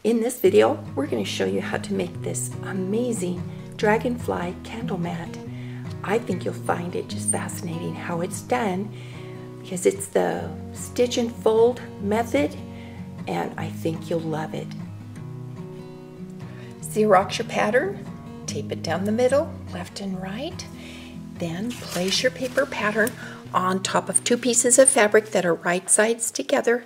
In this video, we're going to show you how to make this amazing dragonfly candle mat. I think you'll find it just fascinating how it's done because it's the stitch and fold method, and I think you'll love it. Xerox your pattern, tape it down the middle, left and right. Then place your paper pattern on top of two pieces of fabric that are right sides together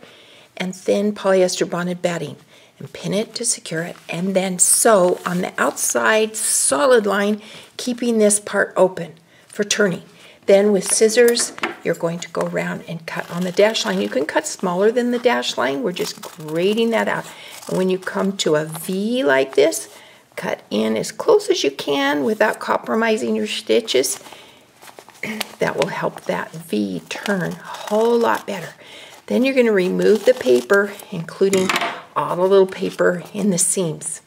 and thin polyester bonded batting, and pin it to secure it, and then sew on the outside solid line, keeping this part open for turning. Then with scissors, you're going to go around and cut on the dash line. You can cut smaller than the dash line. We're just grading that out. And when you come to a V like this, cut in as close as you can without compromising your stitches. That will help that V turn a whole lot better. Then you're going to remove the paper, including all the little paper in the seams,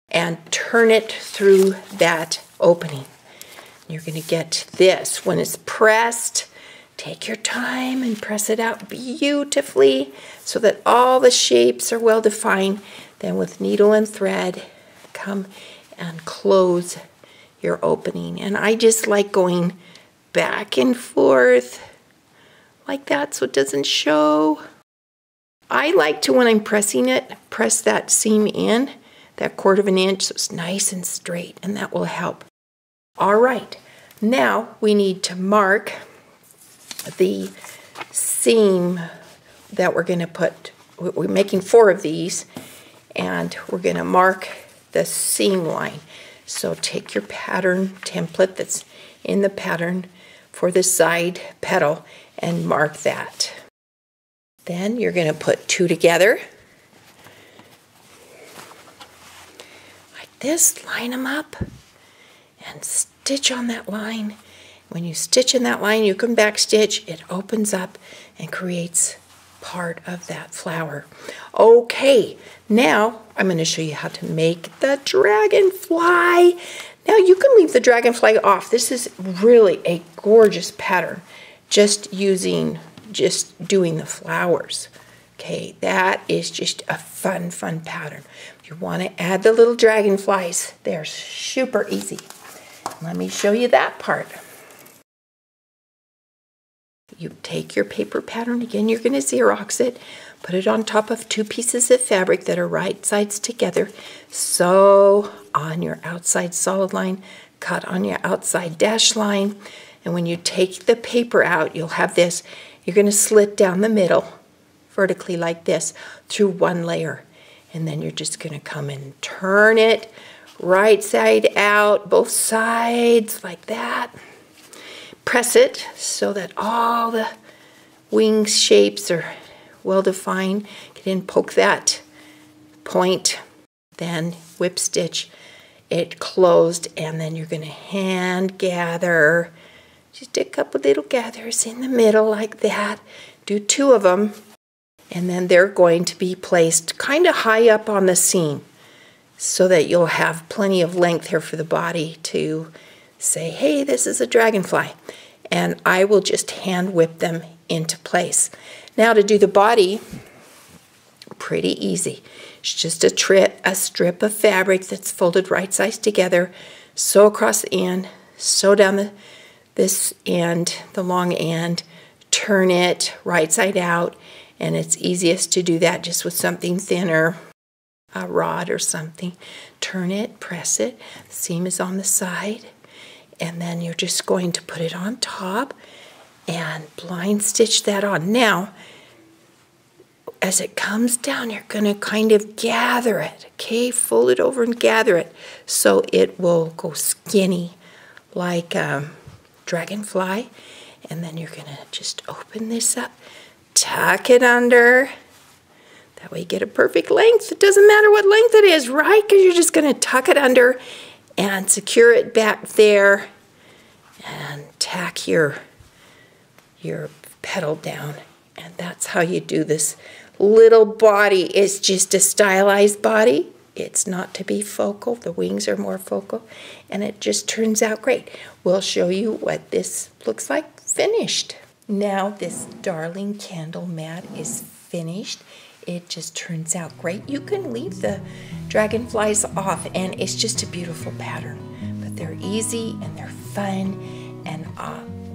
and turn it through that opening. You're going to get this. When it's pressed, take your time and press it out beautifully so that all the shapes are well defined. Then with needle and thread, come and close your opening. And I just like going back and forth like that so it doesn't show. I like to, when I'm pressing it, press that seam in, that 1/4 inch, so it's nice and straight, and that will help. All right, now we need to mark the seam that we're going to put. We're making 4 of these, and we're going to mark the seam line. So take your pattern template that's in the pattern for the side petal and mark that. Then you're going to put 2 together like this, line them up and stitch on that line. When you stitch in that line, you can back stitch, it opens up and creates part of that flower. Okay, now I'm going to show you how to make the dragonfly. Now you can leave the dragonfly off. This is really a gorgeous pattern, just doing the flowers. Okay, that is just a fun pattern. If you want to add the little dragonflies, they're super easy. Let me show you that part. You take your paper pattern, again, you're going to Xerox it, put it on top of 2 pieces of fabric that are right sides together, sew on your outside solid line, cut on your outside dash line, and when you take the paper out, you'll have this. You're going to slit down the middle vertically like this through 1 layer, and then you're just going to come and turn it right side out, both sides like that. Press it so that all the wing shapes are well defined. Get in, poke that point, then whip stitch it closed, and then you're going to hand gather. Just a couple little gathers in the middle like that. Do 2 of them, and then they're going to be placed kind of high up on the seam so that you'll have plenty of length here for the body to say, hey, this is a dragonfly. And I will just hand whip them into place. Now to do the body, pretty easy. It's just a strip of fabric that's folded right sides together, sew across the end, sew down this end, the long end, turn it right side out, and it's easiest to do that just with something thinner, a rod or something. Turn it, press it, the seam is on the side, and then you're just going to put it on top and blind stitch that on. Now, as it comes down, you're going to kind of gather it, okay? Fold it over and gather it so it will go skinny like dragonfly, and then you're going to just open this up, tuck it under. That way you get a perfect length. It doesn't matter what length it is, right? Because you're just going to tuck it under and secure it back there and tack your petal down. And that's how you do this little body. It's just a stylized body. It's not to be focal. The wings are more focal, and it just turns out great. We'll show you what this looks like finished. Now this darling candle mat is finished. it just turns out great. You can leave the dragonflies off, and it's just a beautiful pattern. But they're easy and they're fun, and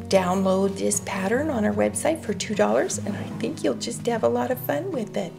download this pattern on our website for $2, and I think you'll just have a lot of fun with it.